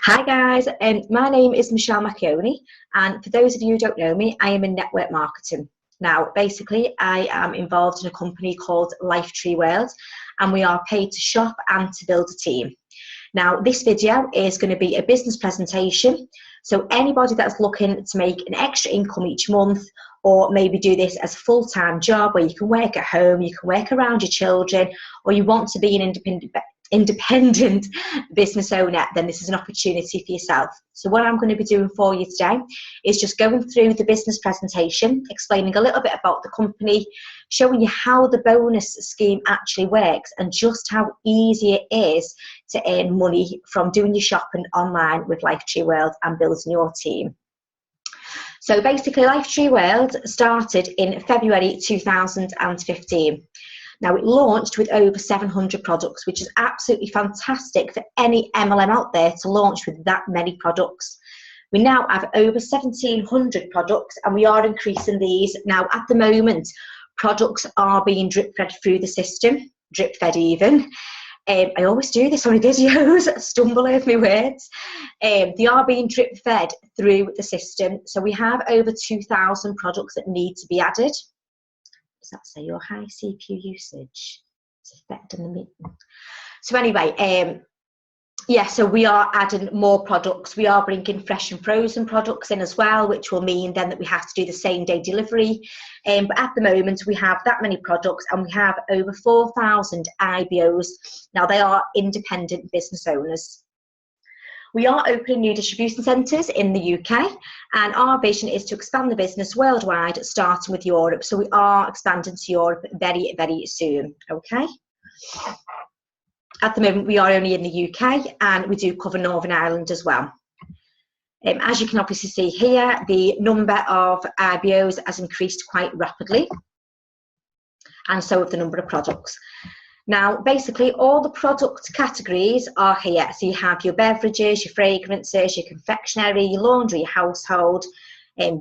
Hi guys, my name is Michelle Macchioni, and for those of you who don't know me, I am in network marketing. Now, basically, I am involved in a company called Lifetree World, and we are paid to shop and to build a team. Now, this video is going to be a business presentation, so anybody that's looking to make an extra income each month, or maybe do this as a full-time job where you can work at home, you can work around your children, or you want to be an independent business owner, then this is an opportunity for yourself. So what I'm going to be doing for you today is just going through the business presentation, explaining a little bit about the company, showing you how the bonus scheme actually works and just how easy it is to earn money from doing your shopping online with Lifetree World and building your team. So basically, Lifetree World started in February 2015. Now, it launched with over 700 products, which is absolutely fantastic for any MLM out there to launch with that many products. We now have over 1,700 products, and we are increasing these. Now, at the moment, products are being drip-fed through the system, drip-fed even. I always do this on my videos, stumble over my words. They are being drip-fed through the system. So we have over 2,000 products that need to be added. Does that say your high CPU usage is affecting the meeting? So anyway, yeah, so we are adding more products. We are bringing fresh and frozen products in as well, which will mean then that we have to do the same day delivery. But at the moment, we have that many products and we have over 4,000 IBOs. Now, they are independent business owners. We are opening new distribution centres in the UK, and our vision is to expand the business worldwide, starting with Europe. So we are expanding to Europe very, very soon, okay? At the moment, we are only in the UK, and we do cover Northern Ireland as well. As you can obviously see here, the number of IBOs has increased quite rapidly, and so have the number of products. Now, basically, all the product categories are here. So you have your beverages, your fragrances, your confectionery, your laundry, your household,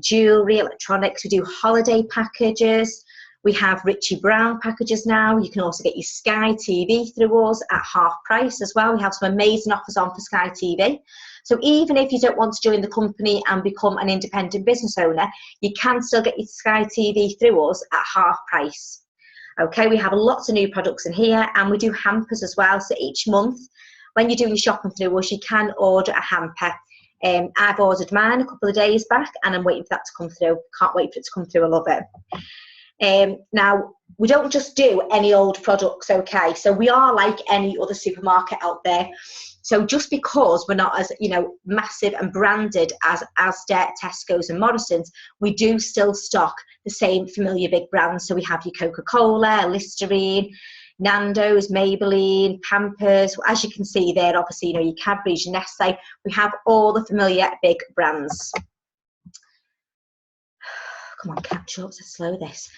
jewellery, electronics. We do holiday packages. We have Richie Brown packages now. You can also get your Sky TV through us at half price as well. We have some amazing offers on for Sky TV. So even if you don't want to join the company and become an independent business owner, you can still get your Sky TV through us at half price. Okay, we have lots of new products in here, and we do hampers as well. So each month, when you're doing your shopping through us, you can order a hamper. I've ordered mine a couple of days back, and I'm waiting for that to come through. Can't wait for it to come through. I love it. Now, we don't just do any old products, okay? So we are like any other supermarket out there. So just because we're not as, massive and branded as Asda, Tesco's and Morrison's, we do still stock the same familiar big brands. So we have your Coca-Cola, Listerine, Nando's, Maybelline, Pampers. As you can see there, obviously, your Cadbury's, your Nestle. We have all the familiar big brands. Come on, catch up, so slow this.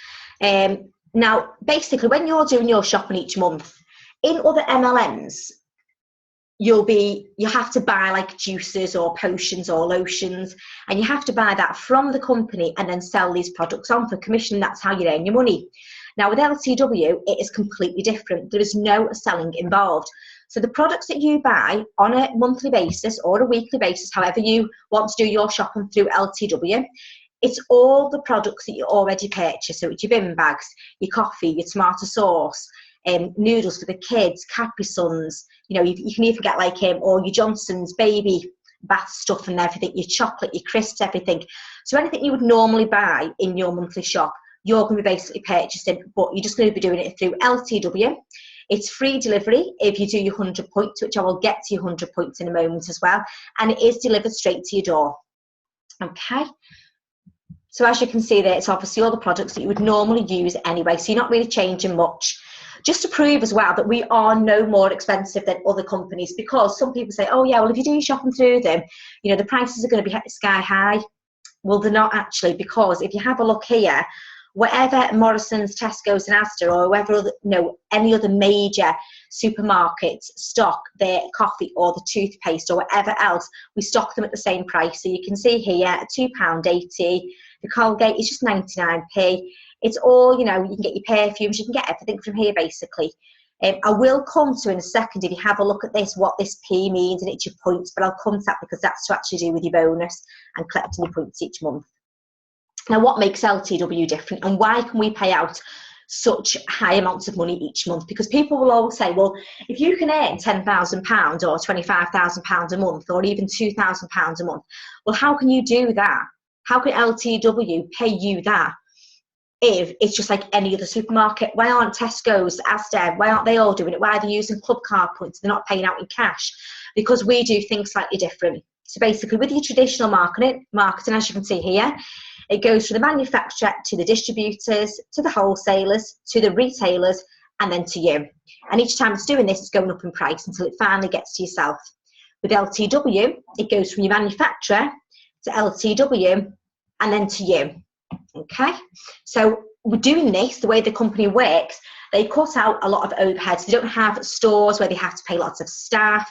Now, basically, when you're doing your shopping each month, in other MLMs, you have to buy like juices or potions or lotions, and you have to buy that from the company and then sell these products on for commission. That's how you earn your money. Now with LTW, it is completely different. There is no selling involved. So the products that you buy on a monthly basis or a weekly basis, however you want to do your shopping through LTW, it's all the products that you already purchase. So it's your bin bags, your coffee, your tomato sauce, noodles for the kids, Capri Suns. You can even get like all your Johnson's baby bath stuff and everything, your chocolate, your crisps, everything. So anything you would normally buy in your monthly shop, you're going to be basically purchasing, but you're just going to be doing it through LTW. It's free delivery if you do your 100 points, which I will get to your 100 points in a moment as well. And it is delivered straight to your door. Okay. So as you can see there, it's obviously all the products that you would normally use anyway. So you're not really changing much. Just to prove as well that we are no more expensive than other companies, because some people say, oh yeah, well, if you do your shopping through them, the prices are going to be sky high. Well, they're not actually, because if you have a look here, whatever Morrison's, Tesco's and Asda or whoever other, any other major supermarkets stock their coffee or the toothpaste or whatever else, we stock them at the same price. So you can see here, £2.80. The Colgate is just 99p. It's all, you can get your perfumes, you can get everything from here basically. I will come to in a second, if you have a look at this, what this P means, and it's your points, but I'll come to that because that's to actually do with your bonus and collecting your points each month. Now, what makes LTW different, and why can we pay out such high amounts of money each month? Because people will always say, well, if you can earn £10,000 or £25,000 a month, or even £2,000 a month, well, how can you do that? How can LTW pay you that if it's just like any other supermarket? Why aren't Tesco's, Asda, why aren't they all doing it? Why are they using club card points? They're not paying out in cash. Because we do things slightly different. So basically, with your traditional marketing, as you can see here, it goes from the manufacturer to the distributors, to the wholesalers, to the retailers, and then to you. And each time it's doing this, it's going up in price until it finally gets to yourself. With LTW, it goes from your manufacturer to LTW and then to you. Okay, so we're doing this, the way the company works, they cut out a lot of overheads. They don't have stores where they have to pay lots of staff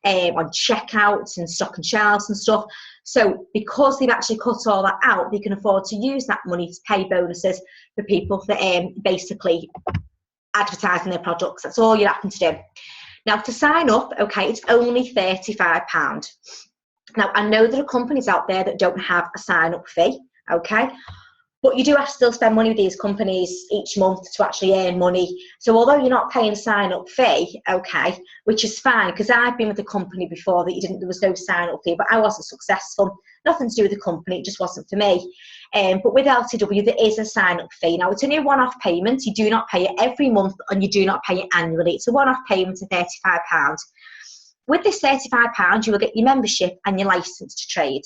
on checkouts and stock and shelves and stuff. So because they've actually cut all that out, they can afford to use that money to pay bonuses for people for basically advertising their products. That's all you're having to do. Now, to sign up, okay, it's only £35. Now, I know there are companies out there that don't have a sign-up fee, okay? But you do have to still spend money with these companies each month to actually earn money. So although you're not paying a sign-up fee, okay, which is fine, because I've been with a company before that there was no sign-up fee, but I wasn't successful. Nothing to do with the company, it just wasn't for me. But with LTW, there is a sign-up fee. Now, it's only a one-off payment. You do not pay it every month, and you do not pay it annually. It's a one-off payment of £35. With this £35, you will get your membership and your licence to trade.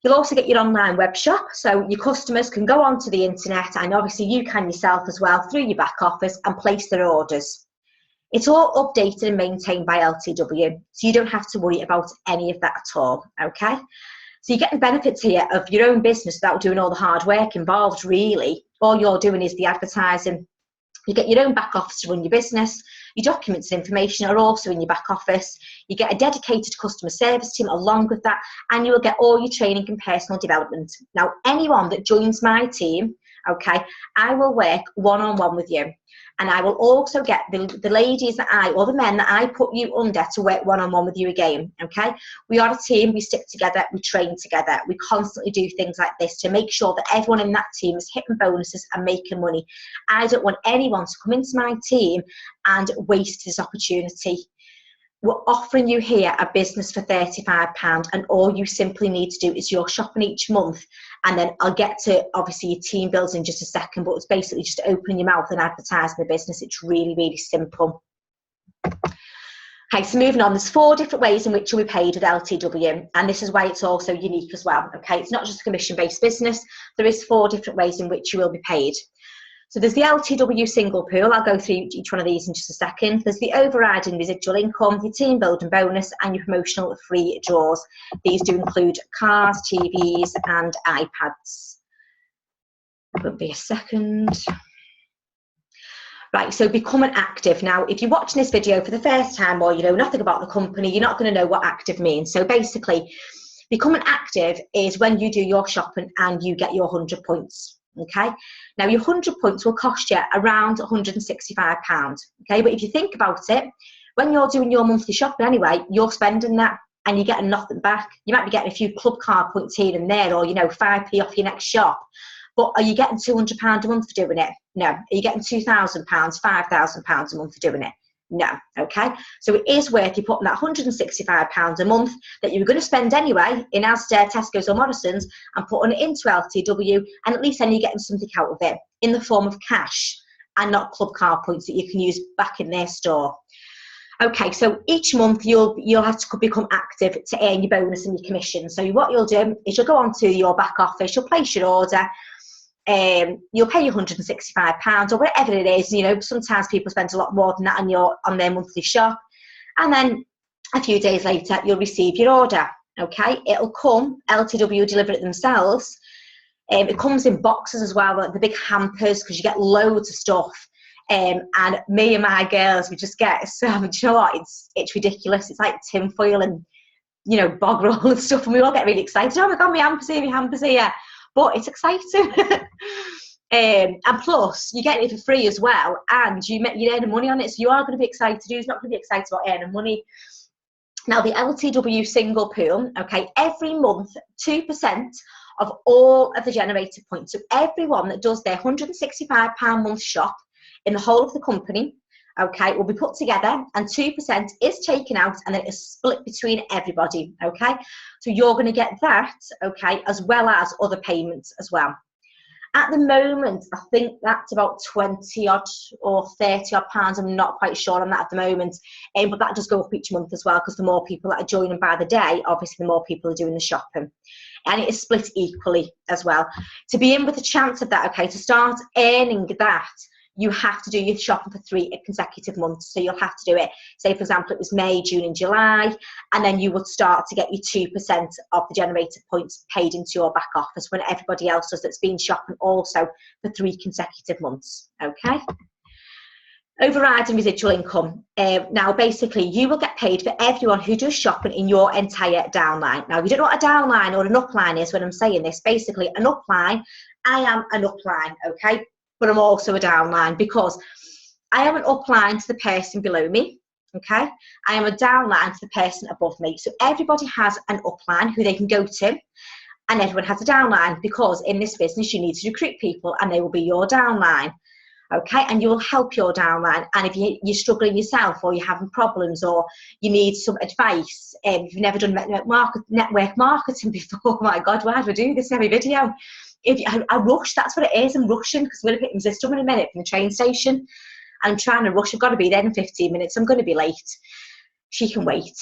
You'll also get your online web shop, so your customers can go onto the internet, and obviously you can yourself as well through your back office, and place their orders. It's all updated and maintained by LTW, so you don't have to worry about any of that at all, okay? So you get the benefits here of your own business without doing all the hard work involved, really. All you're doing is the advertising. You get your own back office to run your business. Your documents and information are also in your back office. You get a dedicated customer service team along with that, and you will get all your training and personal development. Now, anyone that joins my team, okay, I will work one-on-one with you. And I will also get the ladies or the men that I put you under to work one-on-one with you again, okay? We are a team, we stick together, we train together. We constantly do things like this to make sure that everyone in that team is hitting bonuses and making money. I don't want anyone to come into my team and waste this opportunity. We're offering you here a business for £35, and all you simply need to do is your shopping each month, and then I'll get to obviously your team builds in just a second, but it's basically just opening your mouth and advertising the business. It's really, really simple. Okay, so moving on, there's 4 different ways in which you'll be paid with LTW, and this is why it's also unique as well. Okay, it's not just a commission-based business. There is 4 different ways in which you will be paid. So there's the LTW single pool. I'll go through each one of these in just a second. There's the overriding residual income, your team building bonus, and your promotional free draws. These do include cars, TVs, and iPads. Won't be a second. Right, so becoming active. Now, if you're watching this video for the first time, or you know nothing about the company, you're not going to know what active means. So basically, becoming active is when you do your shopping and you get your 100 points. Okay, now your 100 points will cost you around £165. Okay, but if you think about it, when you're doing your monthly shopping anyway, you're spending that and you're getting nothing back. You might be getting a few club card points here and there, or 5p off your next shop. But are you getting £200 a month for doing it? No. Are you getting £2,000, £5,000 a month for doing it? No. Okay, so it is worth you putting that £165 a month that you were going to spend anyway in Asda, Tesco's or Morrison's, and putting it into LTW, and at least then you're getting something out of it in the form of cash and not club card points that you can use back in their store. Okay, so each month you'll have to become active to earn your bonus and your commission. So what you'll do is you'll go onto your back office, you'll place your order, you'll pay your £165 or whatever it is. Sometimes people spend a lot more than that on their monthly shop, and then a few days later you'll receive your order. Okay, it'll come, LTW will deliver it themselves. It comes in boxes as well, like the big hampers, because you get loads of stuff. And me and my girls, we just get so, do you know what, it's ridiculous. It's like tinfoil and bog roll and stuff, and we all get really excited. Oh my god, my hampers here, my hampers here. But it's exciting. And plus, you're getting it for free as well, and you're earning money on it, so you are going to be excited. Who's not going to be excited about earning money? Now, the LTW single pool, okay, every month, 2% of all of the generated points. So everyone that does their £165 month shop in the whole of the company, okay, will be put together, and 2% is taken out, and then it's split between everybody, okay? So you're going to get that, okay, as well as other payments as well. At the moment, I think that's about 20 odd or 30 odd pounds. I'm not quite sure on that at the moment. But that does go up each month as well, because the more people that are joining by the day, obviously the more people are doing the shopping. And it is split equally as well. To be in with a chance of that, okay, to start earning that, you have to do your shopping for 3 consecutive months. So you'll have to do it, say for example, it was May, June and July, and then you would start to get your 2% of the generated points paid into your back office when everybody else does that's been shopping also for 3 consecutive months, okay? Overriding residual income. Now, basically, you will get paid for everyone who does shopping in your entire downline. Now, if you don't know what a downline or an upline is when I'm saying this, basically an upline, I am an upline, okay? But I'm also a downline, because I am an upline to the person below me, okay? I am a downline to the person above me. So everybody has an upline who they can go to, and everyone has a downline, because in this business you need to recruit people, and they will be your downline, okay? And you will help your downline. And if you're struggling yourself, or you're having problems, or you need some advice, if you've never done network marketing before, oh my God, why do I do this in every video? I rush, that's what it is. I'm rushing because I'm going to pick my sister up in a minute from the train station, and I'm trying to rush. I've got to be there in 15 minutes. I'm going to be late. She can wait.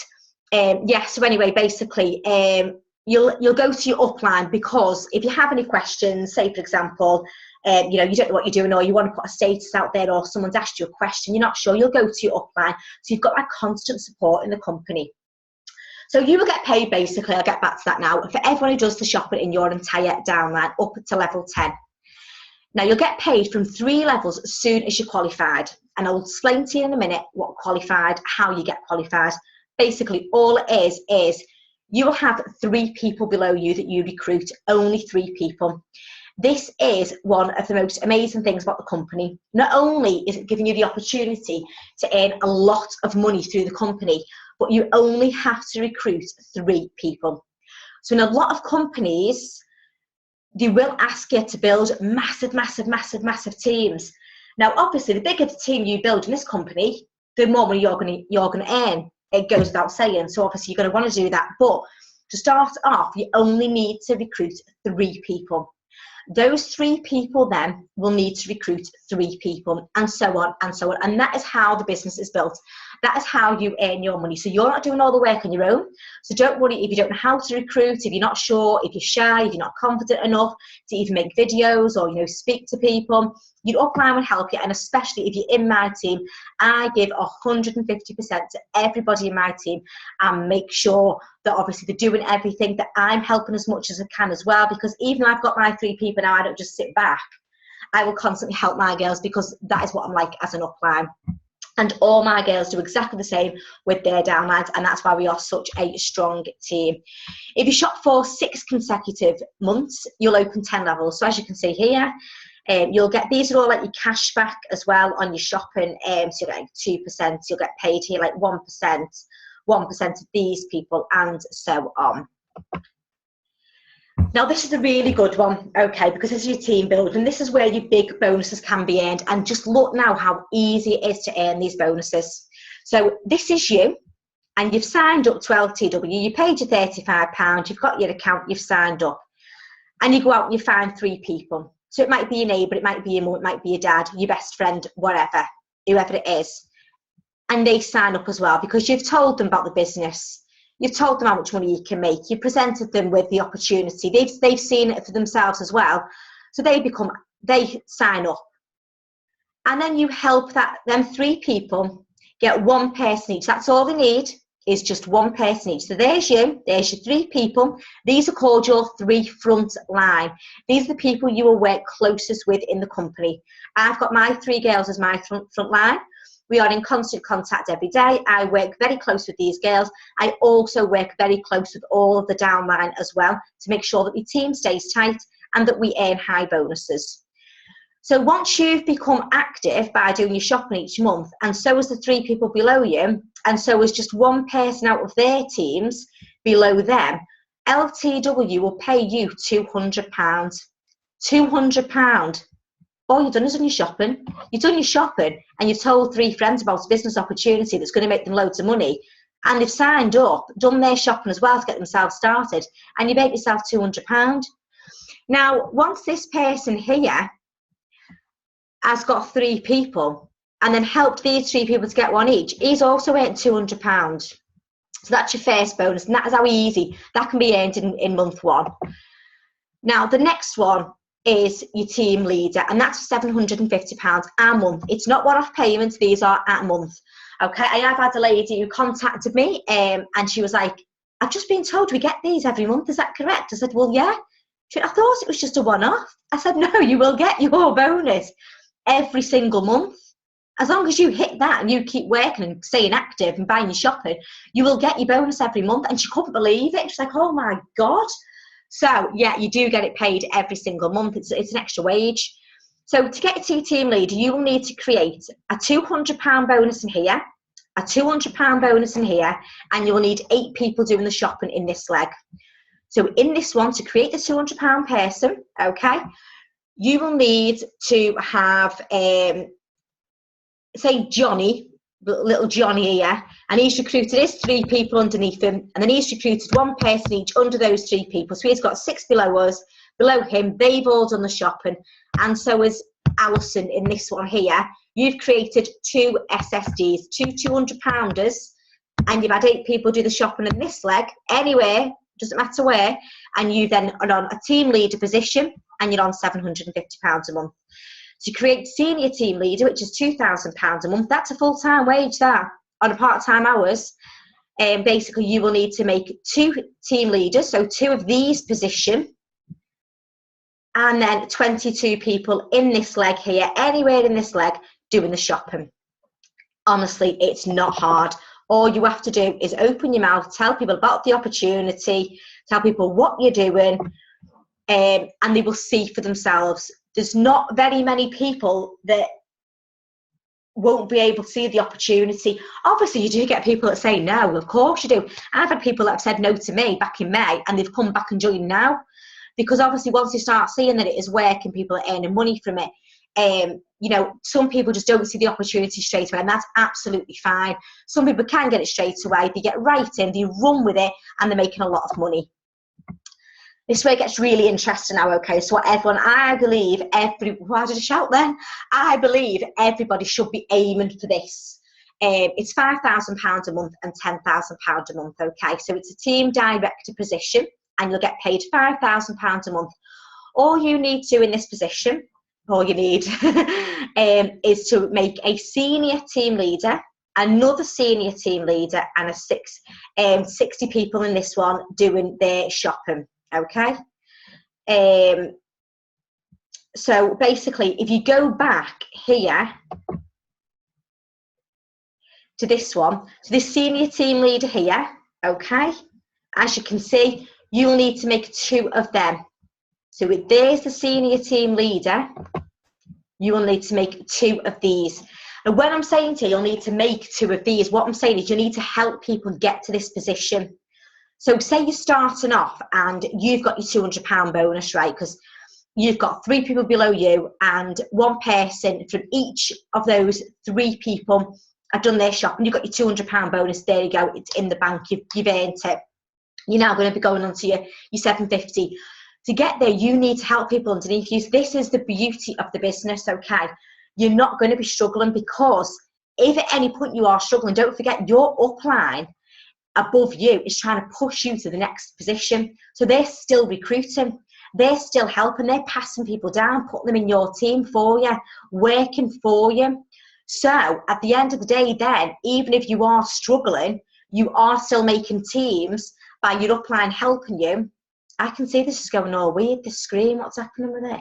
Yeah, so anyway, basically, you'll go to your upline, because if you have any questions, say for example, you know, you don't know what you're doing, or you want to put a status out there, or someone's asked you a question, you're not sure, you'll go to your upline. So you've got that constant support in the company. So you will get paid, basically, I'll get back to that now, for everyone who does the shopping in your entire downline up to level 10. Now, you'll get paid from 3 levels as soon as you're qualified. And I'll explain to you in a minute what qualified, how you get qualified. Basically, all it is you will have 3 people below you that you recruit, only 3 people. This is one of the most amazing things about the company. Not only is it giving you the opportunity to earn a lot of money through the company, but you only have to recruit 3 people. So in a lot of companies, they will ask you to build massive teams. Now, obviously, the bigger the team you build in this company, the more money you're going to earn. It goes without saying. So obviously, you're going to want to do that. But to start off, you only need to recruit 3 people. Those 3 people then will need to recruit 3 people, and so on and so on. And that is how the business is built. That is how you earn your money. So you're not doing all the work on your own. So don't worry if you don't know how to recruit, if you're not sure, if you're shy, if you're not confident enough to even make videos or, you know, speak to people. Your upline will help you, and especially if you're in my team, I give 150% to everybody in my team, and make sure that obviously they're doing everything, that I'm helping as much as I can as well, because even though I've got my 3 people now, I don't just sit back. I will constantly help my girls, because that is what I'm like as an upline. And all my girls do exactly the same with their downlines, and that's why we are such a strong team. If you shop for 6 consecutive months, you'll open 10 levels. So as you can see here, you'll get, these are all like your cash back as well on your shopping. So you'll get like 2%, you'll get paid here like 1%, 1% of these people, and so on. Now, this is a really good one, okay, because this is your team building, and this is where your big bonuses can be earned. And just look now how easy it is to earn these bonuses. So this is you, and you've signed up to LTW, you paid your £35, you've got your account, you've signed up, and you go out and you find 3 people. So it might be your neighbour, it might be your mum, it might be your dad, your best friend, whatever, whoever it is. And they sign up as well, because you've told them about the business. You've told them how much money you can make. You presented them with the opportunity. They've seen it for themselves as well. So they sign up. And then you help them 3 people get 1 person each. That's all they need, is just 1 person each. So there's you, there's your 3 people. These are called your 3 front line. These are the people you will work closest with in the company. I've got my 3 girls as my front line. We are in constant contact every day. I work very close with these girls. I also work very close with all of the downline as well, to make sure that the team stays tight and that we earn high bonuses. So once you've become active by doing your shopping each month, and so is the 3 people below you, and so is just one person out of their teams below them, LTW will pay you £200. £200. All you've done is done your shopping. You've done your shopping and you've told 3 friends about a business opportunity that's going to make them loads of money. And they've signed up, done their shopping as well to get themselves started. And you make yourself £200. Now, once this person here has got 3 people and then helped these 3 people to get one each, he's also earned £200. So that's your first bonus, and that is how easy that can be earned in month 1. Now, the next one is your team leader, and that's £750 a month. It's not one-off payments, these are at a month. Okay, I have had a lady who contacted me and she was like, I've just been told we get these every month, is that correct? I said, well, yeah. She said, I thought it was just a one-off. I said, no, you will get your bonus every single month. As long as you hit that and you keep working and staying active and buying your shopping, you will get your bonus every month. And she couldn't believe it. She's like, oh my God. So yeah, you do get it paid every single month. It's an extra wage. So to get your team leader, you will need to create a £200 bonus in here, a £200 bonus in here, and you will need 8 people doing the shopping in this leg. So in this one, to create the £200 person, okay, you will need to have, say Johnny, little Johnny here, and he's recruited his 3 people underneath him, and then he's recruited 1 person each under those 3 people. So he's got 6 below us, below him, they've all done the shopping, and so is Alison in this one here. You've created 2 SSDs, 2 200-pounders, and you've had 8 people do the shopping in this leg, anywhere, doesn't matter where, and you then are on a team leader position, and you're on £750 a month. To create senior team leader, which is £2,000 a month, that's a full-time wage there on a part-time hours. And basically you will need to make 2 team leaders, so 2 of these position, and then 22 people in this leg here, anywhere in this leg, doing the shopping. Honestly, it's not hard. All you have to do is open your mouth, tell people about the opportunity, tell people what you're doing, and they will see for themselves. There's not very many people that won't be able to see the opportunity. Obviously, you do get people that say no, of course you do. I've had people that have said no to me back in May, and they've come back and joined now. Because obviously once you start seeing that it is work and people are earning money from it, you know, some people just don't see the opportunity straight away, and that's absolutely fine. Some people can get it straight away, they get right in, they run with it, and they're making a lot of money. This is where it gets really interesting now, okay? So everyone, I believe why did I shout then? I believe everybody should be aiming for this. It's £5,000 a month and £10,000 a month, okay? So it's a team director position, and you'll get paid £5,000 a month. All you need to do in this position, all you need is to make a senior team leader, another senior team leader, and 60 people in this one doing their shopping, okay? So basically, if you go back here to this one, so this senior team leader here, okay, as you can see, you'll need to make 2 of them. So there's the senior team leader. You will need to make 2 of these. And when I'm saying to you, you'll need to make 2 of these, what I'm saying is you need to help people get to this position. So say you're starting off and you've got your £200 bonus, right? Because you've got 3 people below you and 1 person from each of those 3 people have done their shop, and you've got your £200 bonus. There you go. It's in the bank. You've earned it. You're now going to be going on to your £750. To get there, you need to help people underneath you. So this is the beauty of the business, okay? You're not going to be struggling, because if at any point you are struggling, don't forget your upline above you is trying to push you to the next position. So they're still recruiting. They're still helping. They're passing people down, putting them in your team for you, working for you. So at the end of the day then, even if you are struggling, you are still making teams by your upline helping you. I can see this is going all weird, this screen, what's happening with it?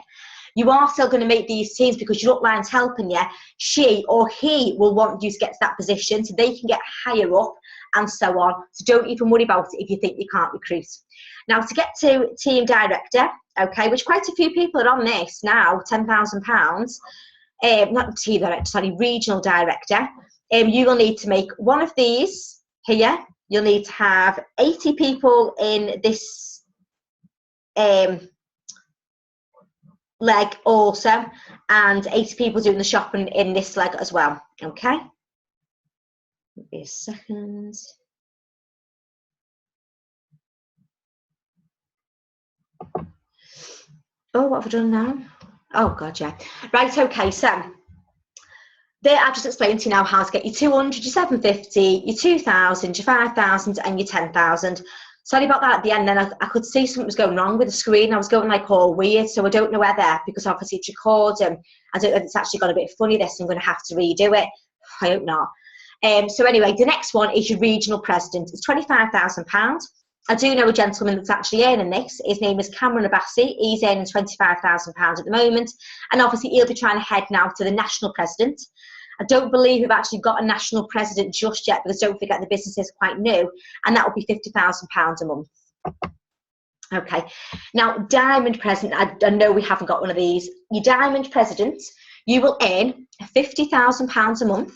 You are still going to make these teams because your upline's helping you. She or he will want you to get to that position so they can get higher up and so on. So don't even worry about it if you think you can't recruit. Now, to get to team director, okay, which quite a few people are on this now, £10,000, not team director, sorry, regional director, you will need to make one of these here. You'll need to have 80 people in this leg also, and 80 people doing the shopping in this leg as well, okay? Give me a second. Oh, what have I done now? Oh, God, yeah. Right, okay, so I've just explained to you now how to get your 200, your 750, your 2,000, your 5,000 and your 10,000. Sorry about that at the end, then I could see something was going wrong with the screen. I was going like all weird, so I don't know whether, because obviously it's recording, I don't know if it's actually got a bit funny this, I'm going to have to redo it. I hope not. So anyway, the next one is your regional president. It's £25,000. I do know a gentleman that's actually earning this. His name is Cameron Abbasi. He's earning £25,000 at the moment. And obviously he'll be trying to head now to the national president. I don't believe we've actually got a national president just yet, because don't forget the business is quite new, and that would be £50,000 a month. Okay, now diamond president, I know we haven't got one of these. Your diamond president, you will earn £50,000 a month.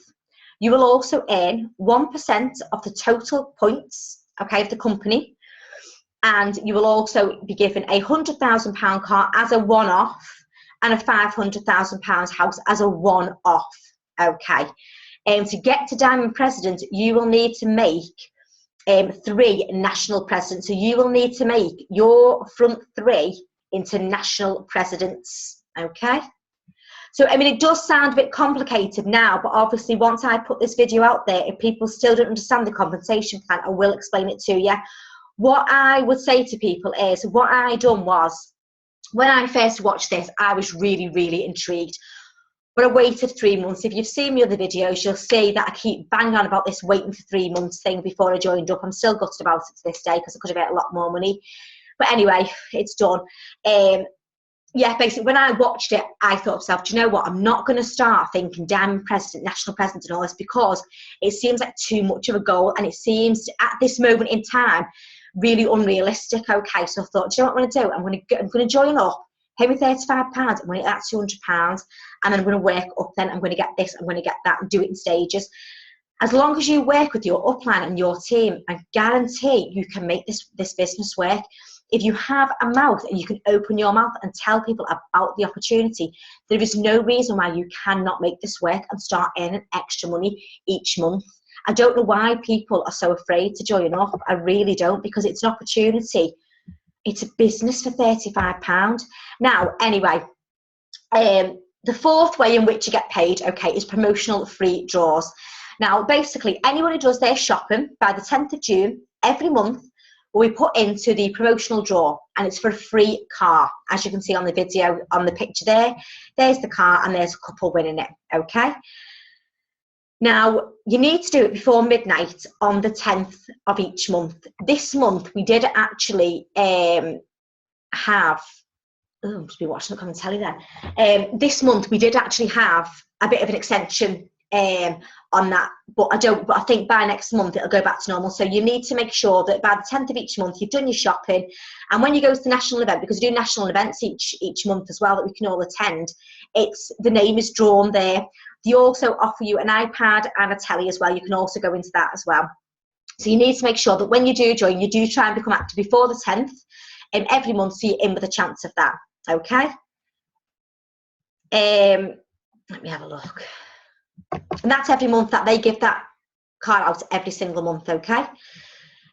You will also earn 1% of the total points, okay, of the company, and you will also be given a £100,000 car as a one-off and a £500,000 house as a one-off. Okay, to get to diamond president, you will need to make 3 national presidents. So you will need to make your front 3 into national presidents. Okay, so I mean, it does sound a bit complicated now, but obviously once I put this video out there, if people still don't understand the compensation plan, I will explain it to you. What I would say to people is, what I done was, when I first watched this, I was really, really intrigued. But I waited 3 months. If you've seen my other videos, you'll see that I keep banging on about this waiting for 3 months thing before I joined up. I'm still gutted about it to this day, because I could have made a lot more money. But anyway, it's done. Yeah, basically, when I watched it, I thought to myself, do you know what? I'm not going to start thinking diamond president, national president and all this, because it seems like too much of a goal, and it seems at this moment in time really unrealistic. Okay, so I thought, do you know what I'm going to do? I'm going to join up. Pay me £35, I'm going to get that £200, and then I'm going to work up, then I'm going to get this, I'm going to get that, and do it in stages. As long as you work with your upline and your team, I guarantee you can make this business work. If you have a mouth and you can open your mouth and tell people about the opportunity, there is no reason why you cannot make this work and start earning extra money each month. I don't know why people are so afraid to join up. I really don't, because it's an opportunity. It's a business for £35. Now, anyway, the fourth way in which you get paid, okay, is promotional free draws. Now, basically, anyone who does their shopping by the 10th of June every month will be put into the promotional draw, and it's for a free car. As you can see on the video, on the picture there, there's the car and there's a couple winning it, okay? Now, you need to do it before midnight on the 10th of each month. This month, we did actually have, oh, I've just been watching the comment telly then. This month, we did actually have a bit of an extension on that, but I think by next month, it'll go back to normal. So you need to make sure that by the 10th of each month, you've done your shopping. And when you go to the national event, because we do national events each month as well that we can all attend, the name is drawn there. They also offer you an iPad and a telly as well. You can also go into that as well. So you need to make sure that when you do join, you do try and become active before the 10th, and every month, so you're in with a chance of that. Okay. Let me have a look. And that's every month that they give that card out, every single month. Okay.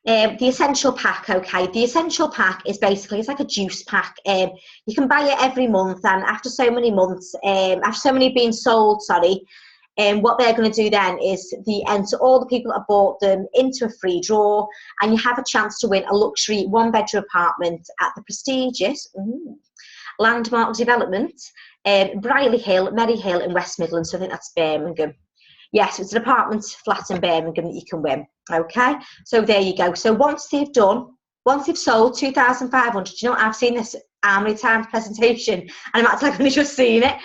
The essential pack, okay, the essential pack is basically, it's like a juice pack. You can buy it every month, and after so many months, after so many being sold, what they're going to do then is they enter all the people that bought them into a free draw, and you have a chance to win a luxury 1-bedroom apartment at the prestigious Landmark Development, Brierley Hill, Merry Hill in West Midlands. So I think that's Birmingham. Yes, it's an apartment flat in Birmingham that you can win. Okay, so there you go. So once they've sold 2,500, you know what, I've seen this how many times presentation, and I'm actually only just seen it.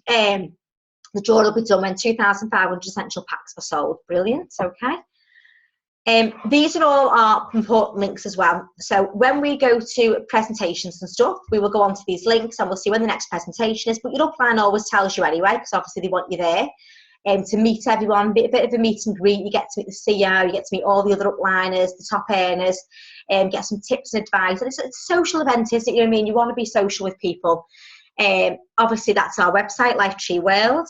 The draw will be done when 2,500 essential packs are sold. Brilliant. Okay. These are all our important links as well. So when we go to presentations and stuff, we will go onto these links and we'll see when the next presentation is. But your upline always tells you anyway, because obviously they want you there to meet everyone, a bit of a meet and greet. You get to meet the CEO, you get to meet all the other upliners, the top earners, get some tips and advice. And it's a social event, isn't it? You know what I mean? You want to be social with people. Obviously, that's our website, Lifetree World.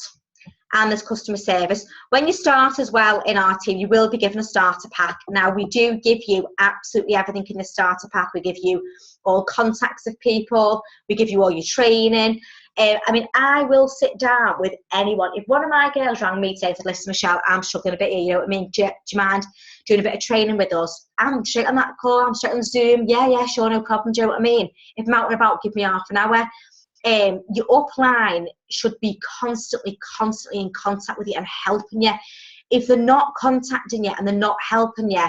And there's customer service. When you start as well in our team, you will be given a starter pack. Now, we do give you absolutely everything in the starter pack. We give you all contacts of people. We give you all your training. I mean, I will sit down with anyone. If one of my girls rang me today and said, listen, Michelle, I'm struggling a bit here, you know what I mean? Do you mind doing a bit of training with us? I'm straight on that call. I'm straight on Zoom. Yeah, sure, no problem. Do you know what I mean? If I'm out and about, give me half an hour. Your upline should be constantly in contact with you and helping you. If they're not contacting you and they're not helping you,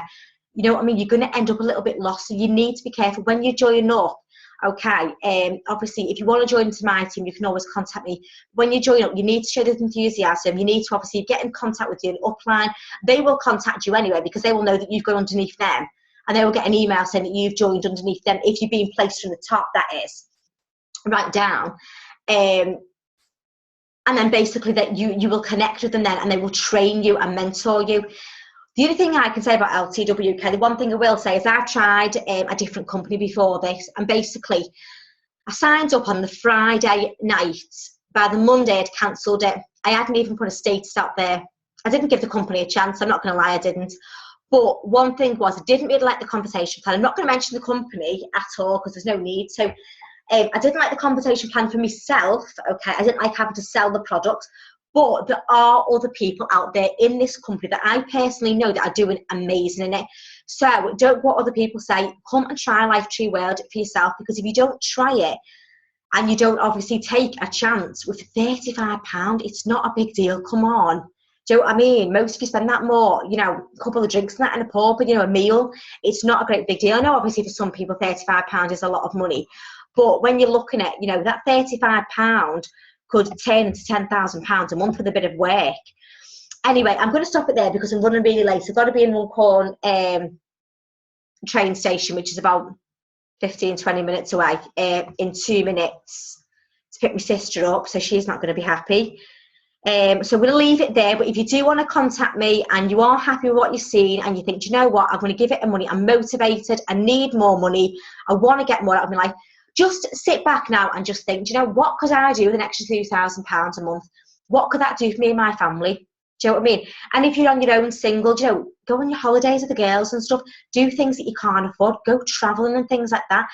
you know what I mean, you're going to end up a little bit lost. So you need to be careful when you join up. Okay, obviously, if you want to join into my team, you can always contact me. When you join up, you need to show this enthusiasm. You need to obviously get in contact with your upline. They will contact you anyway because they will know that you've gone underneath them, and they will get an email saying that you've joined underneath them if you're being placed from the top, that is. Right down. And then basically that you will connect with them then, and they will train you and mentor you. The only thing I can say about LTWK, the one thing I will say is I've tried a different company before this, and basically I signed up on the Friday night. By the Monday I'd cancelled it. I hadn't even put a status out there. I didn't give the company a chance. I'm not going to lie, I didn't. But one thing was I didn't really like the compensation plan. I'm not going to mention the company at all because there's no need. So I didn't like the compensation plan for myself. Okay, I didn't like having to sell the products. But there are other people out there in this company that I personally know that are doing amazing in it. So don't what other people say. Come and try Lifetree World for yourself, because if you don't try it and you don't obviously take a chance with £35, it's not a big deal. Come on. Do you know what I mean? Most of you spend that more, you know, a couple of drinks and that in a pub, you know, a meal. It's not a great big deal. I know obviously for some people £35 is a lot of money. But when you're looking at, you know, that £35 could turn into £10,000 a month with a bit of work. Anyway, I'm going to stop it there because I'm running really late. I've got to be in Runcorn train station, which is about 15-20 minutes away, in 2 minutes to pick my sister up, so she's not going to be happy. So we'll leave it there. But if you do want to contact me and you are happy with what you've seen and you think, do you know what, I'm going to give it a money, I'm motivated, I need more money, I want to get more out of my life, just sit back now and just think, do you know, what could I do with an extra £2,000 a month? What could that do for me and my family? Do you know what I mean? And if you're on your own single, do you know, go on your holidays with the girls and stuff, do things that you can't afford, go travelling and things like that.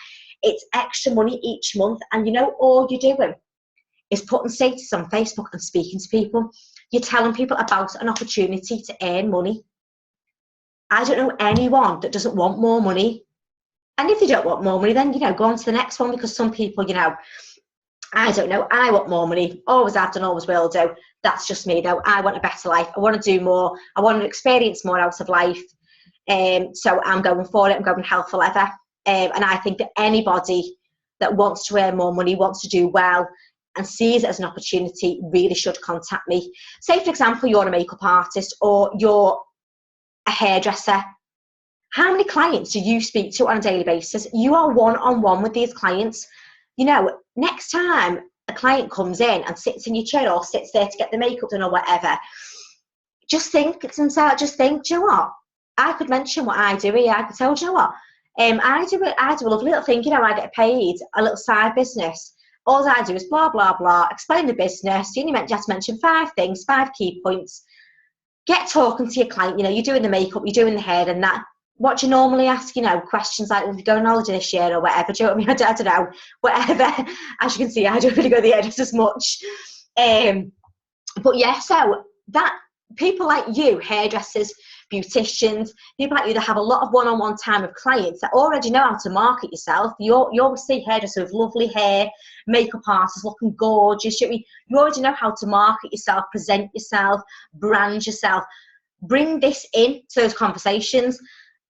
It's extra money each month, and you know, all you're doing is putting status on Facebook and speaking to people. You're telling people about an opportunity to earn money. I don't know anyone that doesn't want more money. And if they don't want more money, then, you know, go on to the next one, because some people, you know, I don't know, I want more money, always have done, always will do. That's just me though. I want a better life. I want to do more. I want to experience more out of life. So I'm going for it. I'm going health forever. And I think that anybody that wants to earn more money, wants to do well, and sees it as an opportunity, really should contact me. Say, for example, you're a makeup artist or you're a hairdresser. How many clients do you speak to on a daily basis? You are one-on-one with these clients. You know, next time a client comes in and sits in your chair or sits there to get the makeup done or whatever, just think to themselves, do you know what? I could mention what I do here. I could tell, do you know what? I do a lovely little thing, you know, I get paid, a little side business. All I do is blah, blah, blah, explain the business. You only just mention 5 things, 5 key points. Get talking to your client, you know, you're doing the makeup, you're doing the hair and that. What do you normally ask, you know, questions like, if you go on holiday this year or whatever, do you know what I mean? I don't know, whatever. As you can see, I don't really go to the editors as much. But yeah, so that people like you, hairdressers, beauticians, people like you that have a lot of one-on-one time with clients that already know how to market yourself. You always see hairdressers with lovely hair, makeup artists looking gorgeous. You already know how to market yourself, present yourself, brand yourself. Bring this in to those conversations.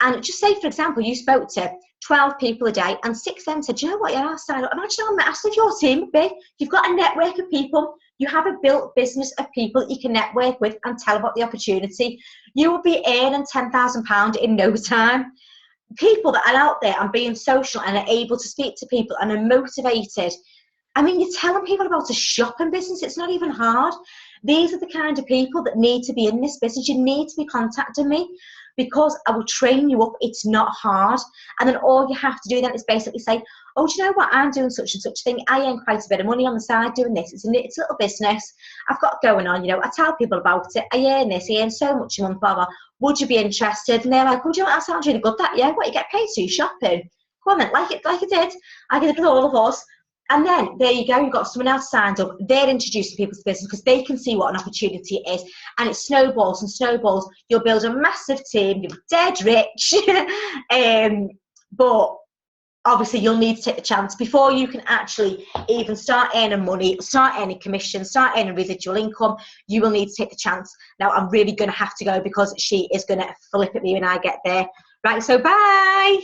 And just say, for example, you spoke to 12 people a day and 6 of them said, do you know what, yeah, I'll sign up. Imagine how massive your team would be. You've got a network of people You have a built business of people you can network with and tell about the opportunity. You will be earning £10,000 in no time. People that are out there and being social and are able to speak to people and are motivated. I mean, you're telling people about a shopping business. It's not even hard. These are the kind of people that need to be in this business. You need to be contacting me because I will train you up. It's not hard. And then all you have to do then is basically say, oh, do you know what? I'm doing such and such thing. I earn quite a bit of money on the side doing this. It's a little business I've got going on. I tell people about it. I earn this. I earn so much a month, blah, blah. Would you be interested? And they're like, oh, do you know what? That sounds really good. That, yeah, what you get paid to shopping. Go on then, like it did. I did it with all of us. And then there you go, you've got someone else signed up. They're introducing people to business because they can see what an opportunity it is. And it snowballs and snowballs. You'll build a massive team, you'll be dead rich. But obviously you'll need to take the chance before you can actually even start earning money, start earning commission, start earning residual income. You will need to take the chance. Now I'm really going to have to go because she is going to flip at me when I get there. Right, so bye.